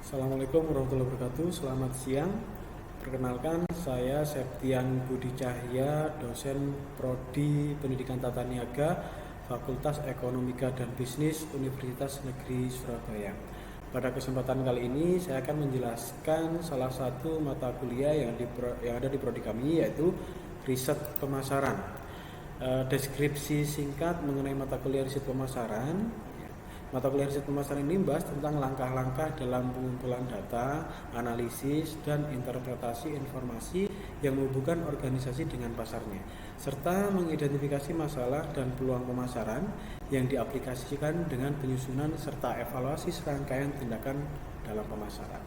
Assalamualaikum warahmatullahi wabarakatuh. Selamat siang. Perkenalkan, saya Septian Budi Cahya, dosen Prodi Pendidikan Tata Niaga, Fakultas Ekonomika dan Bisnis Universitas Negeri Surabaya. Pada kesempatan kali ini, saya akan menjelaskan salah satu mata kuliah yang ada di prodi kami, yaitu riset pemasaran. Deskripsi singkat mengenai mata kuliah riset pemasaran. Mata kuliah riset pemasaran ini membahas tentang langkah-langkah dalam pengumpulan data, analisis, dan interpretasi informasi yang menghubungkan organisasi dengan pasarnya, serta mengidentifikasi masalah dan peluang pemasaran yang diaplikasikan dengan penyusunan serta evaluasi serangkaian tindakan dalam pemasaran.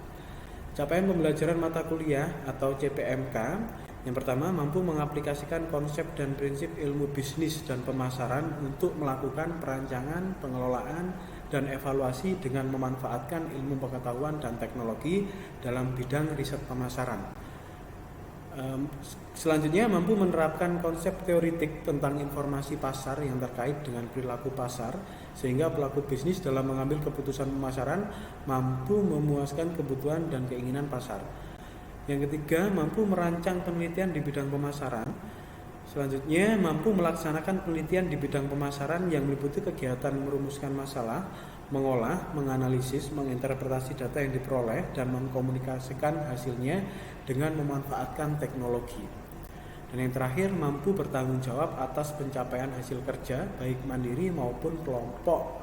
Capaian pembelajaran mata kuliah atau CPMK yang pertama, mampu mengaplikasikan konsep dan prinsip ilmu bisnis dan pemasaran untuk melakukan perancangan, pengelolaan, dan evaluasi dengan memanfaatkan ilmu pengetahuan dan teknologi dalam bidang riset pemasaran. Selanjutnya, mampu menerapkan konsep teoritik tentang informasi pasar yang terkait dengan perilaku pasar, sehingga pelaku bisnis dalam mengambil keputusan pemasaran mampu memuaskan kebutuhan dan keinginan pasar. Yang ketiga, mampu merancang penelitian di bidang pemasaran. Selanjutnya, mampu melaksanakan penelitian di bidang pemasaran yang meliputi kegiatan merumuskan masalah, mengolah, menganalisis, menginterpretasi data yang diperoleh, dan mengkomunikasikan hasilnya dengan memanfaatkan teknologi. Dan yang terakhir, mampu bertanggung jawab atas pencapaian hasil kerja, baik mandiri maupun kelompok.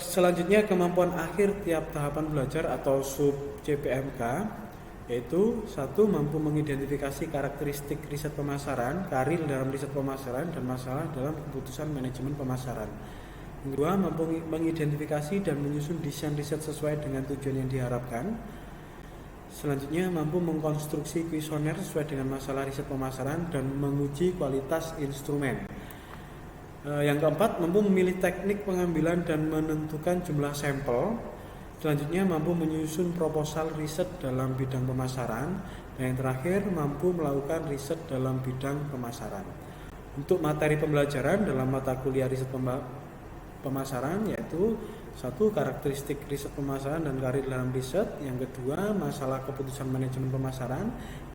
Selanjutnya, kemampuan akhir tiap tahapan belajar atau sub CPMK, yaitu satu, mampu mengidentifikasi karakteristik riset pemasaran, karir dalam riset pemasaran, dan masalah dalam keputusan manajemen pemasaran. Yang kedua, mampu mengidentifikasi dan menyusun desain riset sesuai dengan tujuan yang diharapkan. Selanjutnya, mampu mengkonstruksi kuesioner sesuai dengan masalah riset pemasaran dan menguji kualitas instrumen. Yang keempat, mampu memilih teknik pengambilan dan menentukan jumlah sampel. Selanjutnya, mampu menyusun proposal riset dalam bidang pemasaran. Dan yang terakhir, mampu melakukan riset dalam bidang pemasaran. Untuk materi pembelajaran dalam mata kuliah riset pemasaran, yaitu satu, karakteristik riset pemasaran dan karir dalam riset. Yang kedua, masalah keputusan manajemen pemasaran.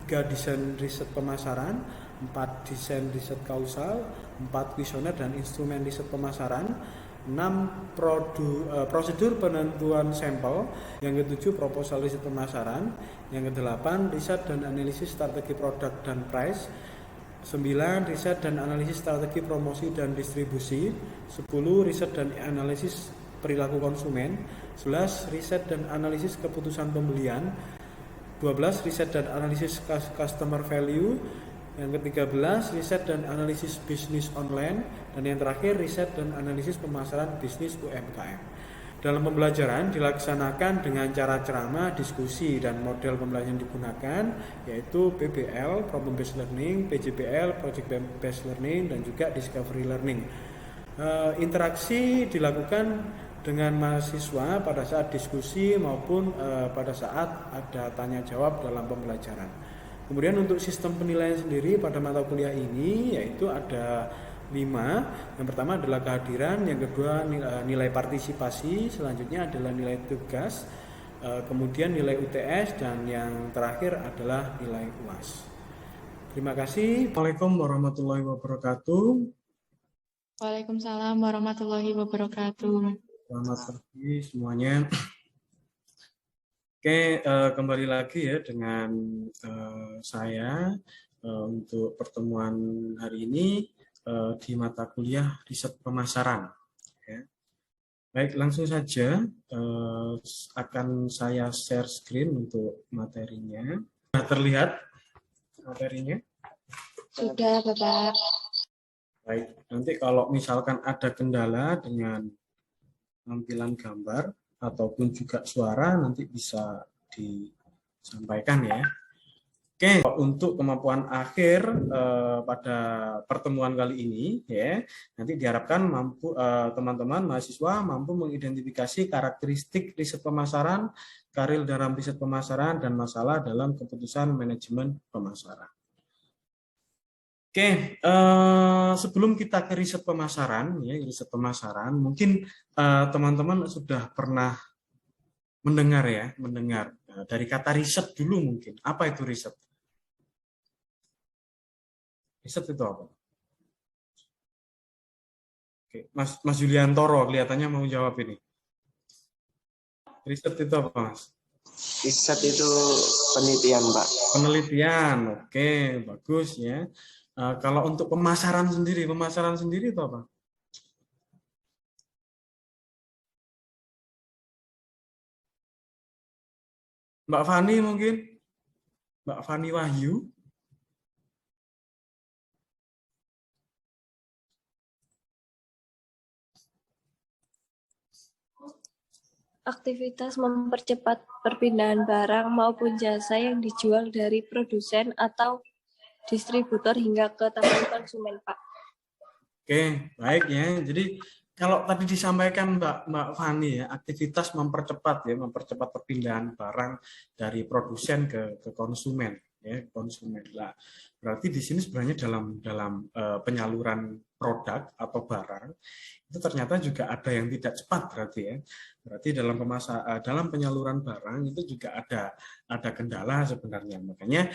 Tiga, desain riset pemasaran. 4, desain riset kausal. 4, kuesioner dan instrumen riset pemasaran. 6, prosedur penentuan sampel. Yang ke-7, proposal riset pemasaran. Yang ke-8, riset dan analisis strategi produk dan price. 9, riset dan analisis strategi promosi dan distribusi. 10, riset dan analisis perilaku konsumen. 11, riset dan analisis keputusan pembelian. 12, riset dan analisis customer value. Yang ke-13, riset dan analisis bisnis online. Dan yang terakhir, riset dan analisis pemasaran bisnis UMKM. Dalam pembelajaran dilaksanakan dengan cara ceramah, diskusi, dan model pembelajaran digunakan yaitu PBL, Problem Based Learning, PJBL, Project Based Learning, dan juga Discovery Learning. Interaksi dilakukan dengan mahasiswa pada saat diskusi maupun pada saat ada tanya jawab dalam pembelajaran. Kemudian untuk sistem penilaian sendiri pada mata kuliah ini yaitu ada 5. Yang pertama adalah kehadiran, yang kedua nilai partisipasi, selanjutnya adalah nilai tugas, kemudian nilai UTS, dan yang terakhir adalah nilai UAS. Terima kasih. Assalamualaikum warahmatullahi wabarakatuh. Waalaikumsalam warahmatullahi wabarakatuh. Selamat pagi semuanya. Oke, kembali lagi ya dengan saya untuk pertemuan hari ini di mata kuliah riset pemasaran. Ya. Baik, langsung saja akan saya share screen untuk materinya. Sudah terlihat materinya? Sudah, Bapak. Baik, nanti kalau misalkan ada kendala dengan tampilan gambar ataupun juga suara nanti bisa disampaikan ya. Oke, untuk kemampuan akhir pada pertemuan kali ini ya, nanti diharapkan mampu teman-teman mahasiswa mampu mengidentifikasi karakteristik riset pemasaran, karir dalam riset pemasaran, dan masalah dalam keputusan manajemen pemasaran. Oke, sebelum kita ke riset pemasaran, ya, riset pemasaran, mungkin teman-teman sudah pernah Mendengar ya, mendengar. Nah, dari kata riset dulu mungkin. Apa itu riset? Riset itu apa? Oke, Mas Yuliantoro kelihatannya mau jawab ini. Riset itu apa, Mas? Riset itu penelitian, Pak. Penelitian, oke, bagus ya. Kalau untuk pemasaran sendiri itu apa? Mbak Fani mungkin? Mbak Fani Wahyu? Aktivitas mempercepat perpindahan barang maupun jasa yang dijual dari produsen atau distributor hingga ke tangan konsumen, Pak. Oke, baik ya. Jadi kalau tadi disampaikan Mbak Fani ya, aktivitas mempercepat perpindahan barang dari produsen ke konsumen ya, konsumen. Lah, berarti di sini sebenarnya dalam penyaluran produk atau barang itu ternyata juga ada yang tidak cepat berarti ya. Berarti dalam penyaluran barang itu juga ada kendala sebenarnya. Makanya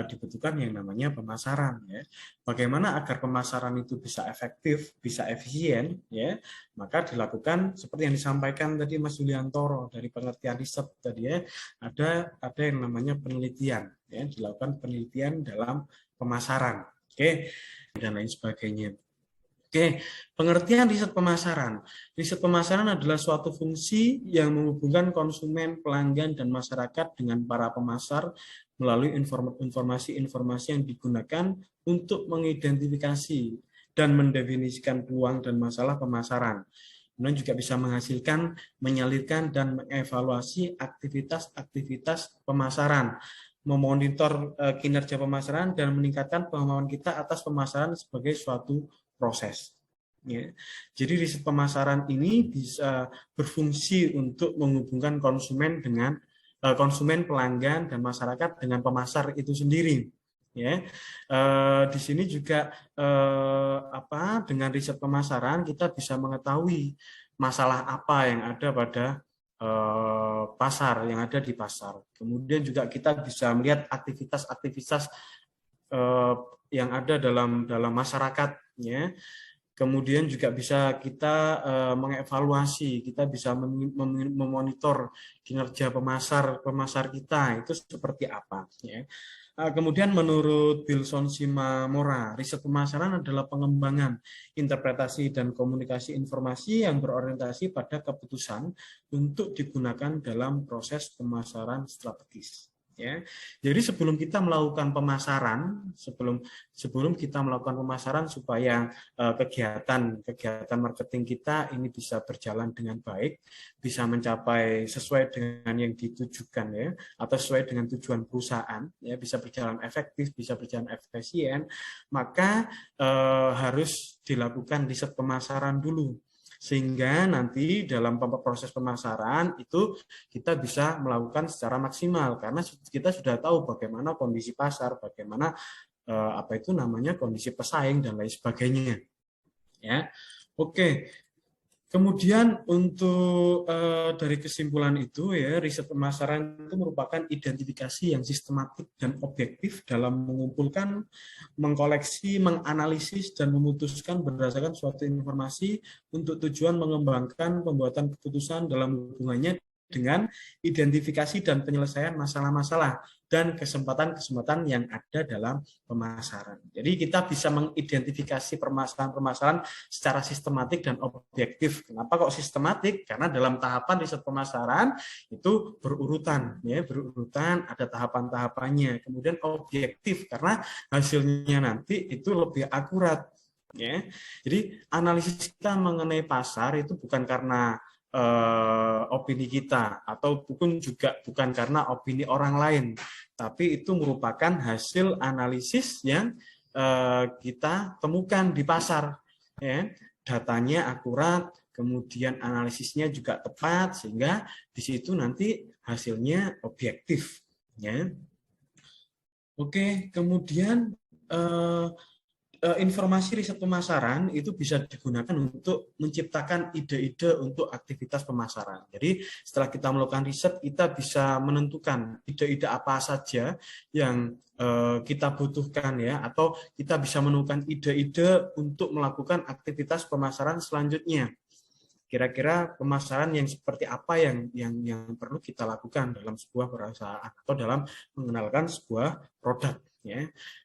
dibutuhkan yang namanya pemasaran ya. Bagaimana agar pemasaran itu bisa efektif, bisa efisien ya? Maka dilakukan seperti yang disampaikan tadi Mas Yuliantoro dari pengertian riset tadi ya. Ada yang namanya penelitian ya, dilakukan penelitian dalam pemasaran. Oke, dan lain sebagainya. Oke, pengertian riset pemasaran. Riset pemasaran adalah suatu fungsi yang menghubungkan konsumen, pelanggan, dan masyarakat dengan para pemasar melalui informasi-informasi yang digunakan untuk mengidentifikasi dan mendefinisikan peluang dan masalah pemasaran. Kemudian juga bisa menghasilkan, menyalurkan, dan mengevaluasi aktivitas-aktivitas pemasaran, memonitor kinerja pemasaran, dan meningkatkan pemahaman kita atas pemasaran sebagai suatu proses. Ya. Jadi riset pemasaran ini bisa berfungsi untuk menghubungkan konsumen dengan konsumen, pelanggan, dan masyarakat dengan pemasar itu sendiri. Ya, di sini juga dengan riset pemasaran kita bisa mengetahui masalah apa yang ada pada pasar, yang ada di pasar. Kemudian juga kita bisa melihat aktivitas-aktivitas yang ada dalam masyarakat. Ya. Kemudian juga bisa kita mengevaluasi, kita bisa memonitor kinerja pemasar kita itu seperti apa. Ya. Kemudian menurut Wilson Simamora, riset pemasaran adalah pengembangan, interpretasi, dan komunikasi informasi yang berorientasi pada keputusan untuk digunakan dalam proses pemasaran strategis. Ya, jadi sebelum kita melakukan pemasaran, sebelum kita melakukan pemasaran supaya kegiatan marketing kita ini bisa berjalan dengan baik, bisa mencapai sesuai dengan yang ditujukan ya, atau sesuai dengan tujuan perusahaan, ya bisa berjalan efektif, bisa berjalan efisien, maka harus dilakukan riset pemasaran dulu. Sehingga nanti dalam proses pemasaran itu kita bisa melakukan secara maksimal karena kita sudah tahu bagaimana kondisi pasar, bagaimana kondisi pesaing dan lain sebagainya. Ya, oke. Kemudian untuk dari kesimpulan itu ya, riset pemasaran itu merupakan identifikasi yang sistematik dan objektif dalam mengumpulkan, mengkoleksi, menganalisis, dan memutuskan berdasarkan suatu informasi untuk tujuan mengembangkan pembuatan keputusan dalam hubungannya dengan identifikasi dan penyelesaian masalah-masalah dan kesempatan-kesempatan yang ada dalam pemasaran. Jadi kita bisa mengidentifikasi permasalahan-permasalahan secara sistematik dan objektif. Kenapa kok sistematik? Karena dalam tahapan riset pemasaran itu berurutan, ya, ada tahapan-tahapannya. Kemudian objektif karena hasilnya nanti itu lebih akurat. Ya. Jadi analisis kita mengenai pasar itu bukan karena opini kita atau bukan karena opini orang lain, tapi itu merupakan hasil analisis yang kita temukan di pasar. Ya. Datanya akurat, kemudian analisisnya juga tepat, sehingga di situ nanti hasilnya objektif. Ya. Oke, kemudian informasi riset pemasaran itu bisa digunakan untuk menciptakan ide-ide untuk aktivitas pemasaran. Jadi setelah kita melakukan riset, kita bisa menentukan ide-ide apa saja yang kita butuhkan ya, atau kita bisa menemukan ide-ide untuk melakukan aktivitas pemasaran selanjutnya. Kira-kira pemasaran yang seperti apa yang perlu kita lakukan dalam sebuah perusahaan atau dalam mengenalkan sebuah produk ya.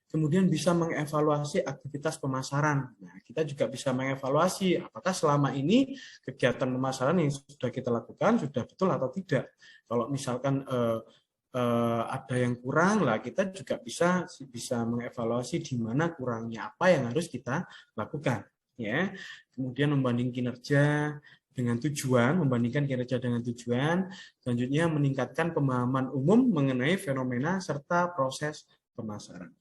Kemudian bisa mengevaluasi aktivitas pemasaran. Nah, kita juga bisa mengevaluasi apakah selama ini kegiatan pemasaran yang sudah kita lakukan sudah betul atau tidak. Kalau misalkan ada yang kurang, lah kita juga bisa mengevaluasi di mana kurangnya, apa yang harus kita lakukan. Ya, kemudian membanding kinerja dengan tujuan, membandingkan kinerja dengan tujuan. Selanjutnya meningkatkan pemahaman umum mengenai fenomena serta proses pemasaran.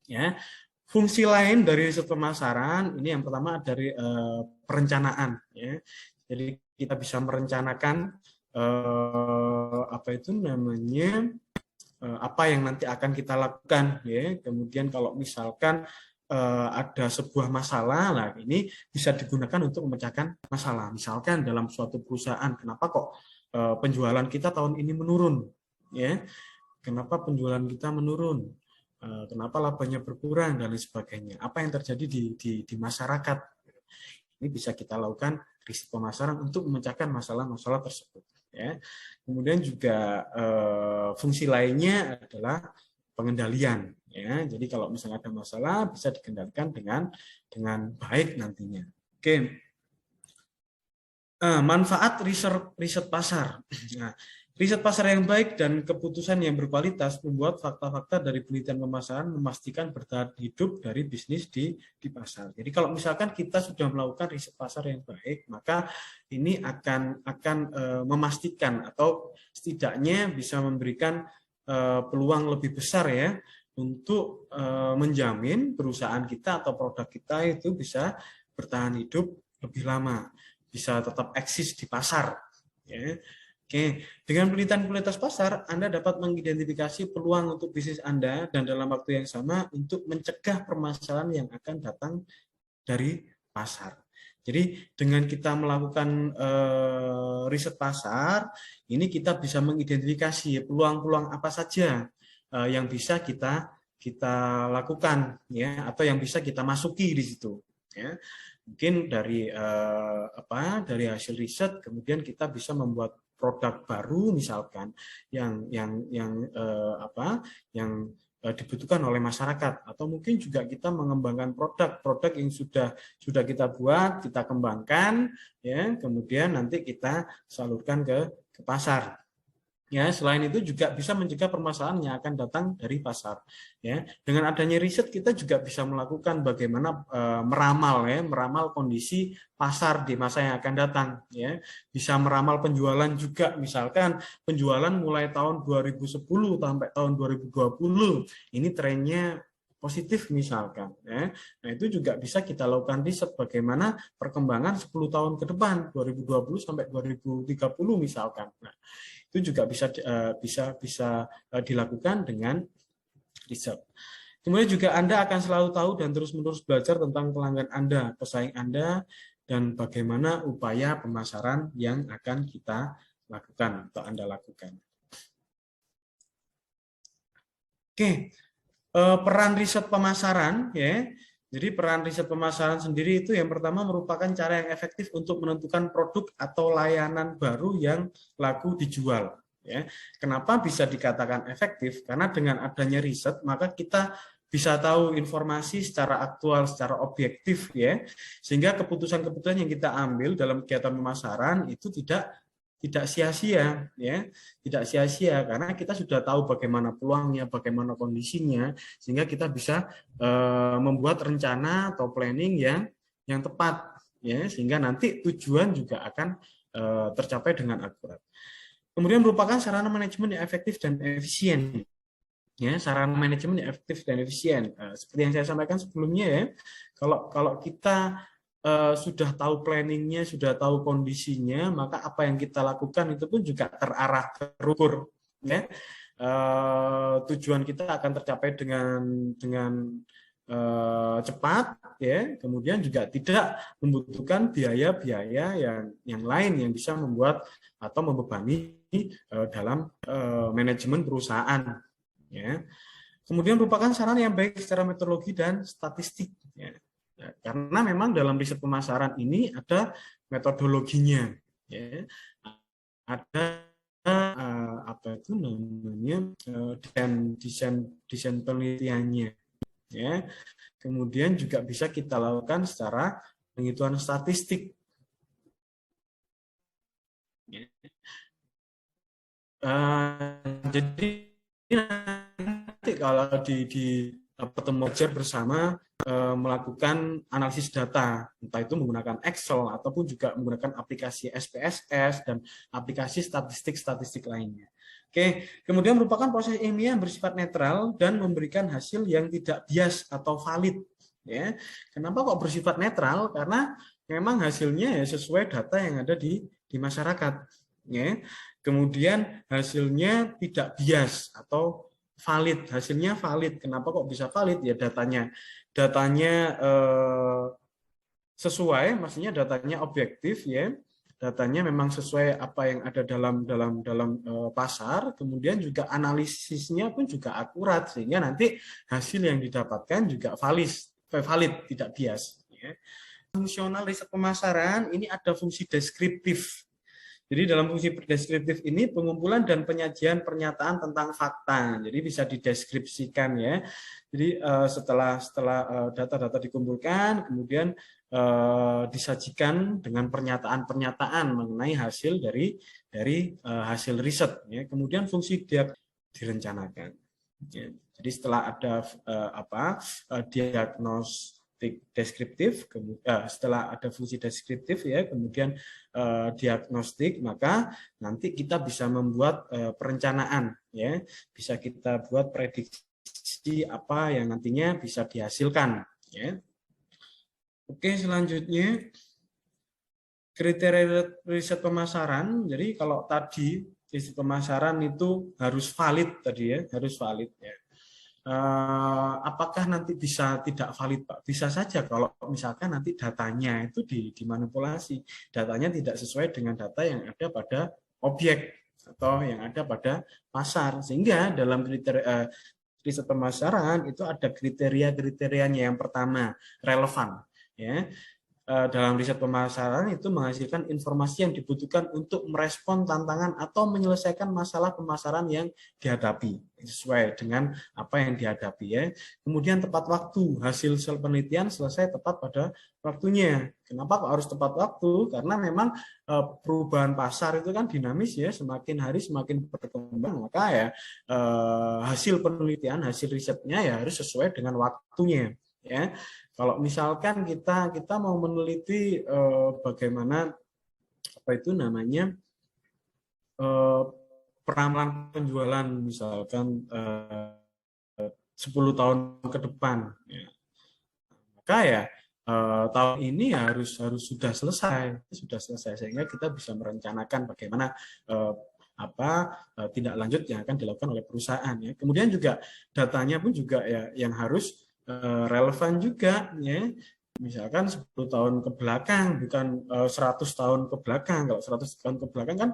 Ya, fungsi lain dari riset pemasaran ini yang pertama dari perencanaan. Ya, jadi kita bisa merencanakan apa itu namanya apa yang nanti akan kita lakukan. Ya, kemudian kalau misalkan ada sebuah masalah, nah ini bisa digunakan untuk memecahkan masalah. Misalkan dalam suatu perusahaan, kenapa kok penjualan kita tahun ini menurun? Ya, kenapa penjualan kita menurun? Kenapa labanya berkurang dan lain sebagainya? Apa yang terjadi di masyarakat? Ini bisa kita lakukan riset pemasaran untuk memecahkan masalah-masalah tersebut. Ya. Kemudian juga fungsi lainnya adalah pengendalian. Ya. Jadi kalau misalnya ada masalah bisa dikendalikan dengan baik nantinya. Oke. Manfaat riset pasar. Nah, riset pasar yang baik dan keputusan yang berkualitas membuat fakta-fakta dari penelitian pemasaran memastikan bertahan hidup dari bisnis di pasar. Jadi kalau misalkan kita sudah melakukan riset pasar yang baik, maka ini akan memastikan atau setidaknya bisa memberikan peluang lebih besar ya untuk menjamin perusahaan kita atau produk kita itu bisa bertahan hidup lebih lama, bisa tetap eksis di pasar. Ya. Oke, dengan penelitian kualitas pasar, Anda dapat mengidentifikasi peluang untuk bisnis Anda dan dalam waktu yang sama untuk mencegah permasalahan yang akan datang dari pasar. Jadi dengan kita melakukan riset pasar, ini kita bisa mengidentifikasi peluang-peluang apa saja yang bisa kita lakukan, ya, atau yang bisa kita masuki di situ. Ya. Mungkin dari dari hasil riset, kemudian kita bisa membuat produk baru misalkan yang dibutuhkan oleh masyarakat, atau mungkin juga kita mengembangkan produk yang sudah kita buat, kita kembangkan ya, kemudian nanti kita salurkan ke pasar. Ya, selain itu juga bisa mencegah permasalahan yang akan datang dari pasar. Ya, dengan adanya riset kita juga bisa melakukan bagaimana meramal kondisi pasar di masa yang akan datang. Ya, bisa meramal penjualan juga, misalkan penjualan mulai tahun 2010 sampai tahun 2020 ini trennya positif misalkan. Ya. Nah itu juga bisa kita lakukan riset bagaimana perkembangan 10 tahun ke depan 2020 sampai 2030 misalkan. Nah, itu juga bisa dilakukan dengan riset. Kemudian juga Anda akan selalu tahu dan terus-menerus belajar tentang pelanggan Anda, pesaing Anda, dan bagaimana upaya pemasaran yang akan kita lakukan atau Anda lakukan. Oke, peran riset pemasaran ya. Jadi peran riset pemasaran sendiri itu yang pertama merupakan cara yang efektif untuk menentukan produk atau layanan baru yang laku dijual. Ya. Kenapa bisa dikatakan efektif? Karena dengan adanya riset maka kita bisa tahu informasi secara aktual, secara objektif ya, sehingga keputusan-keputusan yang kita ambil dalam kegiatan pemasaran itu tidak sia-sia ya, tidak sia-sia karena kita sudah tahu bagaimana peluangnya, bagaimana kondisinya, sehingga kita bisa membuat rencana atau planning yang tepat ya, sehingga nanti tujuan juga akan tercapai dengan akurat. Kemudian merupakan sarana manajemen yang efektif dan efisien. Ya, sarana manajemen yang efektif dan efisien. Seperti yang saya sampaikan sebelumnya ya, kalau kita sudah tahu planningnya, sudah tahu kondisinya, maka apa yang kita lakukan itu pun juga terarah, terukur. Ya. Tujuan kita akan tercapai dengan cepat, ya, kemudian juga tidak membutuhkan biaya-biaya yang lain yang bisa membuat atau membebani dalam manajemen perusahaan, ya. Kemudian merupakan sarana yang baik secara metodologi dan statistik, ya. Karena memang dalam riset pemasaran ini ada metodologinya, ya. Ada apa itu namanya desain penelitiannya, ya. Kemudian juga bisa kita lakukan secara penghitungan statistik, ya. Jadi nanti kalau di pertemuan bersama melakukan analisis data, entah itu menggunakan Excel ataupun juga menggunakan aplikasi SPSS dan aplikasi statistik lainnya. Oke, kemudian merupakan proses ilmiah yang bersifat netral dan memberikan hasil yang tidak bias atau valid. Ya, kenapa kok bersifat netral? Karena memang hasilnya ya sesuai data yang ada di masyarakat. Ya, kemudian hasilnya tidak bias atau valid, hasilnya valid. Kenapa kok bisa valid? Ya datanya sesuai, maksudnya datanya objektif, ya. Datanya memang sesuai apa yang ada dalam pasar, kemudian juga analisisnya pun juga akurat sehingga nanti hasil yang didapatkan juga valid, tidak bias, ya. Fungsional riset pemasaran ini ada fungsi deskriptif. Jadi dalam fungsi deskriptif ini pengumpulan dan penyajian pernyataan tentang fakta. Jadi bisa dideskripsikan, ya. Jadi setelah data-data dikumpulkan, kemudian disajikan dengan pernyataan-pernyataan mengenai hasil dari hasil riset, ya. Kemudian fungsi direncanakan, ya. Jadi setelah ada diagnostik deskriptif, setelah ada fungsi deskriptif, ya, kemudian diagnostik, maka nanti kita bisa membuat perencanaan, ya, bisa kita buat prediksi apa yang nantinya bisa dihasilkan, ya. Oke, selanjutnya kriteria riset pemasaran. Jadi kalau tadi riset pemasaran itu harus valid tadi, ya, harus valid, ya. Apakah nanti bisa tidak valid, Pak? Bisa saja kalau misalkan nanti datanya itu dimanipulasi, datanya tidak sesuai dengan data yang ada pada objek atau yang ada pada pasar, sehingga dalam kriteria riset pemasaran itu ada kriteria-kriterianya. Yang pertama, relevan, ya. Dalam riset pemasaran itu menghasilkan informasi yang dibutuhkan untuk merespon tantangan atau menyelesaikan masalah pemasaran yang dihadapi sesuai dengan apa yang dihadapi, ya. Kemudian tepat waktu, hasil penelitian selesai tepat pada waktunya. Kenapa kok harus tepat waktu? Karena memang perubahan pasar itu kan dinamis, ya, semakin hari semakin berkembang, maka ya hasil penelitian, hasil risetnya ya harus sesuai dengan waktunya, ya. Kalau misalkan kita mau meneliti bagaimana apa itu namanya peramalan penjualan misalkan 10 tahun ke depan, ya. Maka ya tahun ini harus sudah selesai sehingga kita bisa merencanakan bagaimana tindak lanjut yang akan dilakukan oleh perusahaan, ya. Kemudian juga datanya pun juga ya yang harus relevan juga, ya. Misalkan 10 tahun ke belakang, bukan 100 tahun ke belakang. Kalau 100 tahun ke belakang kan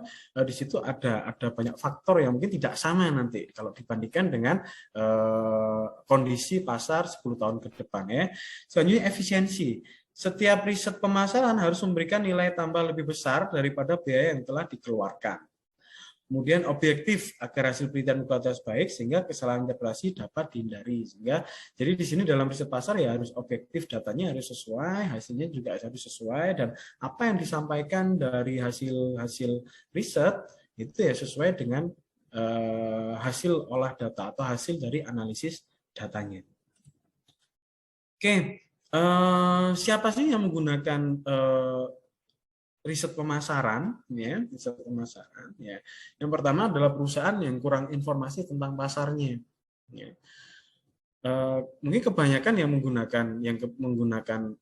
di situ ada banyak faktor yang mungkin tidak sama nanti kalau dibandingkan dengan kondisi pasar 10 tahun ke depan, ya. Selanjutnya efisiensi. Setiap riset pemasaran harus memberikan nilai tambah lebih besar daripada biaya yang telah dikeluarkan. Kemudian objektif agar hasil penelitian kualitas baik sehingga kesalahan interpretasi dapat dihindari. Jadi di sini dalam riset pasar ya harus objektif, datanya harus sesuai, hasilnya juga harus sesuai, dan apa yang disampaikan dari hasil riset itu ya sesuai dengan hasil olah data atau hasil dari analisis datanya. Oke, siapa sih yang menggunakan riset pemasaran, ya, riset pemasaran, ya. Yang pertama adalah perusahaan yang kurang informasi tentang pasarnya, ya. Mungkin kebanyakan yang menggunakan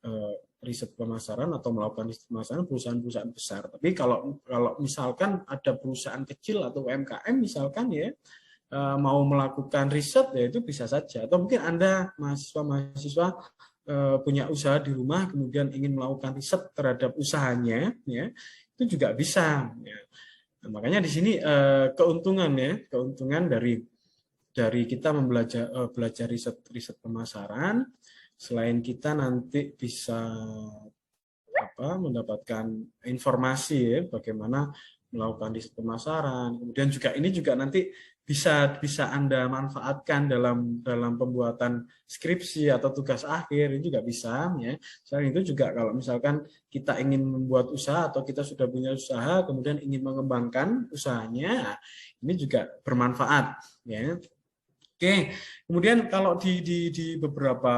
riset pemasaran atau melakukan riset pemasaran perusahaan-perusahaan besar. Tapi kalau misalkan ada perusahaan kecil atau UMKM misalkan, ya, mau melakukan riset, ya itu bisa saja. Atau mungkin Anda mahasiswa punya usaha di rumah, kemudian ingin melakukan riset terhadap usahanya, ya itu juga bisa. Ya. Nah, makanya di sini keuntungan dari kita belajar riset pemasaran, selain kita nanti bisa mendapatkan informasi ya, bagaimana melakukan riset pemasaran. Kemudian juga ini juga nanti bisa Anda manfaatkan dalam pembuatan skripsi atau tugas akhir, ini juga bisa ya. Selain itu juga kalau misalkan kita ingin membuat usaha atau kita sudah punya usaha kemudian ingin mengembangkan usahanya, ini juga bermanfaat ya. Oke, kemudian kalau di beberapa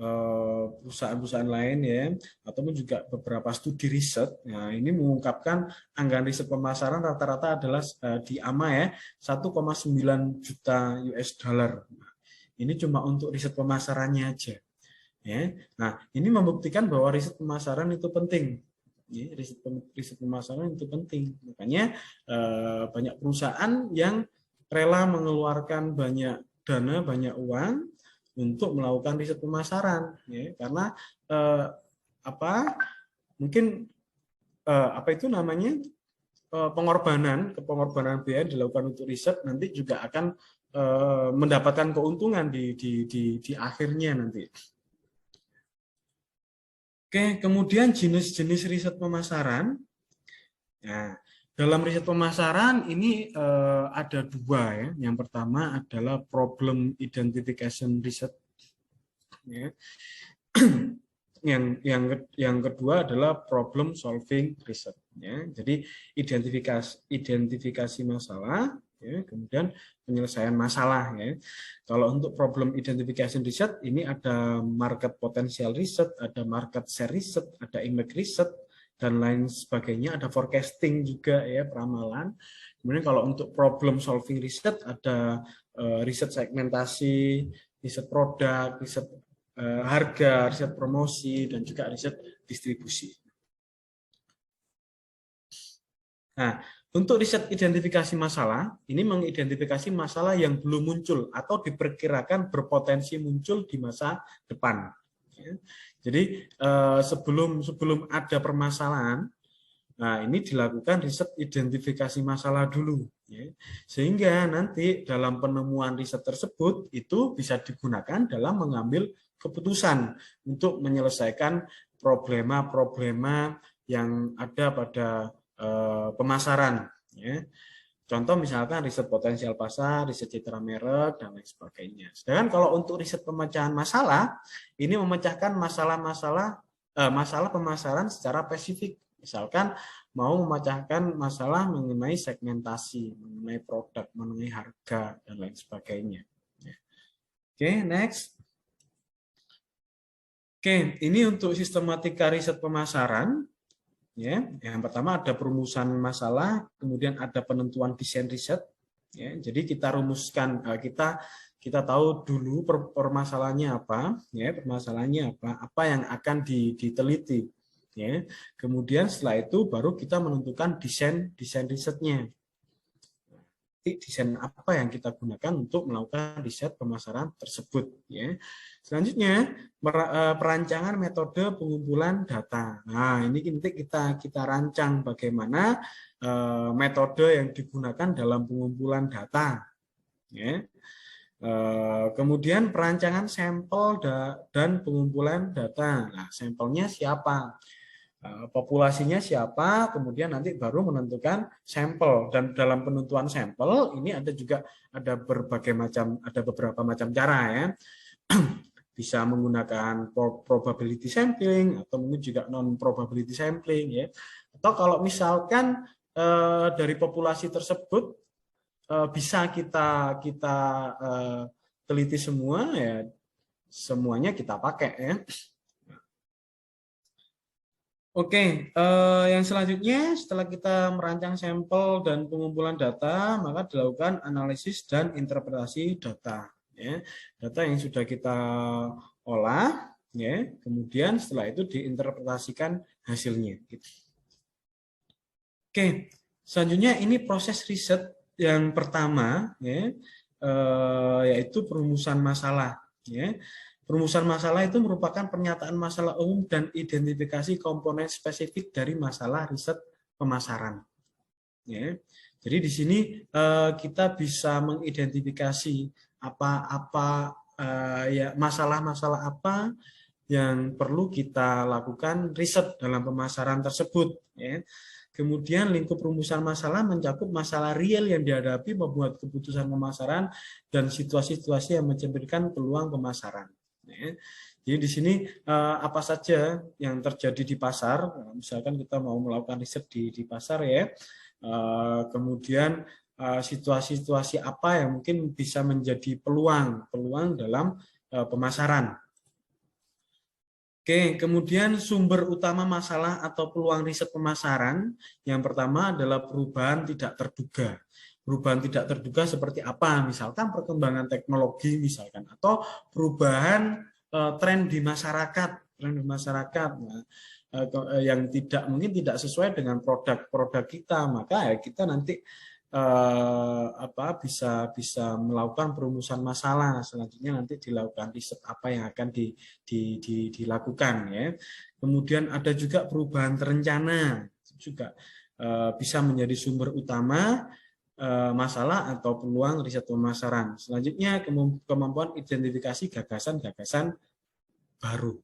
perusahaan-perusahaan lain ya, ataupun juga beberapa studi riset, nah ini mengungkapkan anggaran riset pemasaran rata-rata adalah di AMA ya 1,9 juta US dollar. Ini cuma untuk riset pemasarannya aja. Ya. Nah, ini membuktikan bahwa riset pemasaran itu penting. Ya, riset pemasaran itu penting. Makanya banyak perusahaan yang rela mengeluarkan banyak dana, banyak uang untuk melakukan riset pemasaran, ya, karena mungkin itu namanya pengorbanan biaya dilakukan untuk riset nanti juga akan mendapatkan keuntungan di akhirnya nanti. Oke, kemudian jenis-jenis riset pemasaran. Nah, dalam riset pemasaran ini ada dua ya. Yang pertama adalah problem identification research. Ya. Yang kedua adalah problem solving research. Ya. Jadi identifikasi masalah, ya, kemudian penyelesaian masalah. Ya. Kalau untuk problem identification research ini ada market potential research, ada market share research, ada impact research, dan lain sebagainya, ada forecasting juga ya, peramalan. Kemudian kalau untuk problem solving research ada riset segmentasi, riset produk, riset harga, riset promosi, dan juga riset distribusi. Nah, untuk riset identifikasi masalah, ini mengidentifikasi masalah yang belum muncul atau diperkirakan berpotensi muncul di masa depan. Jadi sebelum ada permasalahan, nah ini dilakukan riset identifikasi masalah dulu, ya. Sehingga nanti dalam penemuan riset tersebut itu bisa digunakan dalam mengambil keputusan untuk menyelesaikan problema-problema yang ada pada pemasaran. Ya. Contoh misalkan riset potensial pasar, riset citra merek, dan lain sebagainya. Sedangkan kalau untuk riset pemecahan masalah, ini memecahkan masalah pemasaran secara spesifik. Misalkan mau memecahkan masalah mengenai segmentasi, mengenai produk, mengenai harga, dan lain sebagainya. Oke, next. Oke, ini untuk sistematika riset pemasaran. Ya, yang pertama ada perumusan masalah, kemudian ada penentuan desain riset. Ya, jadi kita rumuskan, kita tahu dulu permasalahannya apa, ya, apa yang akan diteliti. Ya, kemudian setelah itu baru kita menentukan desain risetnya. Desain apa yang kita gunakan untuk melakukan riset pemasaran tersebut. Ya. Selanjutnya perancangan metode pengumpulan data. Nah ini nanti kita rancang bagaimana metode yang digunakan dalam pengumpulan data. Ya. Kemudian perancangan sampel dan pengumpulan data. Nah sampelnya siapa? Populasinya siapa, kemudian nanti baru menentukan sampel, dan dalam penentuan sampel ini ada beberapa macam cara ya. Bisa menggunakan probability sampling atau mungkin juga non probability sampling ya. Atau kalau misalkan dari populasi tersebut bisa kita teliti semua ya, semuanya kita pakai ya. Oke, yang selanjutnya setelah kita merancang sampel dan pengumpulan data, maka dilakukan analisis dan interpretasi data. Ya. Data yang sudah kita olah, ya, kemudian setelah itu diinterpretasikan hasilnya. Oke, selanjutnya ini proses riset yang pertama, ya, yaitu perumusan masalah. Ya. Perumusan masalah itu merupakan pernyataan masalah umum dan identifikasi komponen spesifik dari masalah riset pemasaran. Ya. Jadi di sini kita bisa mengidentifikasi apa-apa ya masalah-masalah apa yang perlu kita lakukan riset dalam pemasaran tersebut. Ya. Kemudian lingkup rumusan masalah mencakup masalah real yang dihadapi membuat keputusan pemasaran dan situasi-situasi yang mencerminkan peluang pemasaran. Ya. Jadi di sini apa saja yang terjadi di pasar, misalkan kita mau melakukan riset di pasar ya, kemudian situasi-situasi apa yang mungkin bisa menjadi peluang dalam pemasaran. Oke, kemudian sumber utama masalah atau peluang riset pemasaran yang pertama adalah perubahan tidak terduga. Perubahan tidak terduga seperti apa? Misalkan perkembangan teknologi misalkan atau perubahan tren di masyarakat, nah, yang mungkin tidak sesuai dengan produk kita, maka ya kita nanti bisa melakukan perumusan masalah. Selanjutnya nanti dilakukan riset apa yang akan dilakukan ya. Kemudian ada juga perubahan terencana juga bisa menjadi sumber utama masalah atau peluang riset pemasaran. Selanjutnya kemampuan identifikasi gagasan-gagasan baru.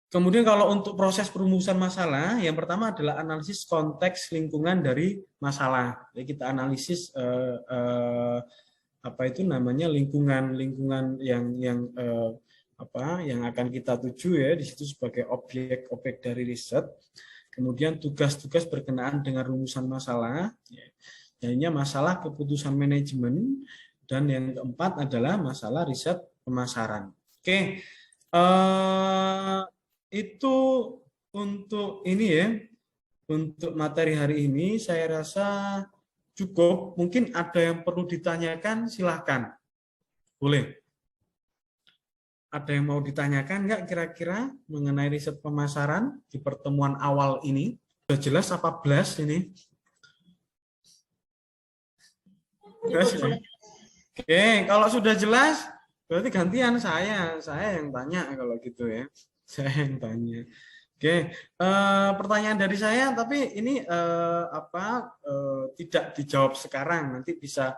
Kemudian kalau untuk proses perumusan masalah, yang pertama adalah analisis konteks lingkungan dari masalah. Jadi kita analisis apa itu namanya lingkungan yang akan kita tuju ya di situ sebagai objek dari riset. Kemudian tugas-tugas berkenaan dengan rumusan masalah, yaitu masalah keputusan manajemen, dan yang keempat adalah masalah riset pemasaran. Oke. Itu untuk ini ya, untuk materi hari ini saya rasa cukup. Mungkin ada yang perlu ditanyakan, silahkan. Boleh. Ada yang mau ditanyakan nggak kira-kira mengenai riset pemasaran di pertemuan awal ini? Sudah jelas apa blast ini? Jelas ya? Oke, kalau sudah jelas, berarti gantian saya yang tanya kalau gitu ya. Saya yang tanya. Oke, pertanyaan dari saya, tapi ini tidak dijawab sekarang, nanti bisa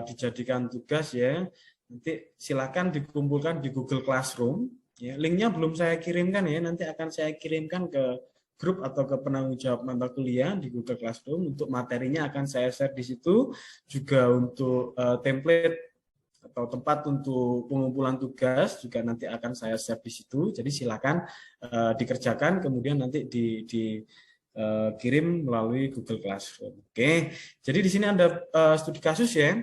dijadikan tugas ya. Nanti silakan dikumpulkan di Google Classroom. Ya, linknya belum saya kirimkan ya, nanti akan saya kirimkan ke grup atau ke penanggung jawab mata kuliah di Google Classroom. Untuk materinya akan saya share di situ, juga untuk template atau tempat untuk pengumpulan tugas juga nanti akan saya share di situ. Jadi silakan dikerjakan, kemudian nanti dikirim melalui Google Classroom. Oke, jadi di sini ada studi kasus ya.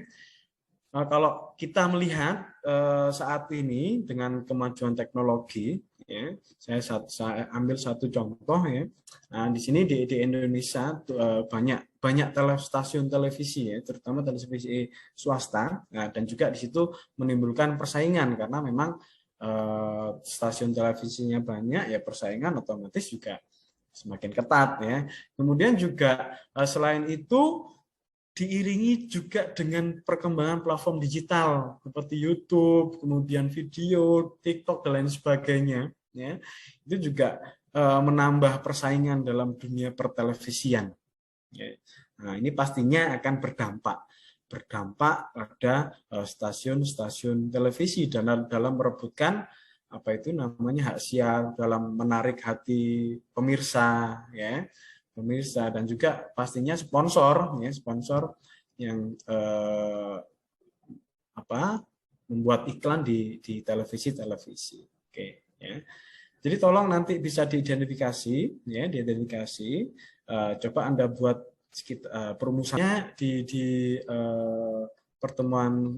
Kalau kita melihat saat ini dengan kemajuan teknologi, ya, saya ambil satu contoh ya. Nah, di sini di Indonesia banyak stasiun televisi ya, terutama televisi swasta. Nah, dan juga di situ menimbulkan persaingan karena memang stasiun televisinya banyak ya, persaingan otomatis juga semakin ketat ya. Kemudian juga selain itu diiringi juga dengan perkembangan platform digital seperti YouTube, kemudian video, TikTok dan lain sebagainya. Ya, itu juga menambah persaingan dalam dunia pertelevisian. Ya. Nah, ini pastinya akan berdampak pada stasiun-stasiun televisi dalam merebutkan apa itu namanya hak siar, dalam menarik hati pemirsa, ya. Pemirsa dan juga pastinya sponsor ya, sponsor yang membuat iklan di televisi. Oke ya. Jadi tolong nanti bisa diidentifikasi ya, coba Anda buat perumusannya di pertemuan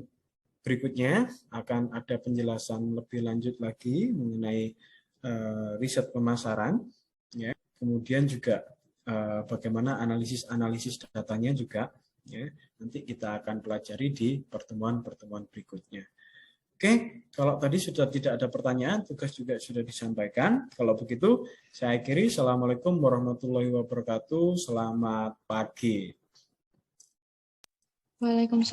berikutnya akan ada penjelasan lebih lanjut lagi mengenai riset pemasaran ya. Kemudian juga bagaimana analisis datanya juga ya, nanti kita akan pelajari di pertemuan berikutnya. Oke, Kalau tadi sudah tidak ada pertanyaan, tugas juga sudah disampaikan. Kalau begitu, saya akhiri. Assalamualaikum warahmatullahi wabarakatuh. Selamat pagi. Waalaikumsalam.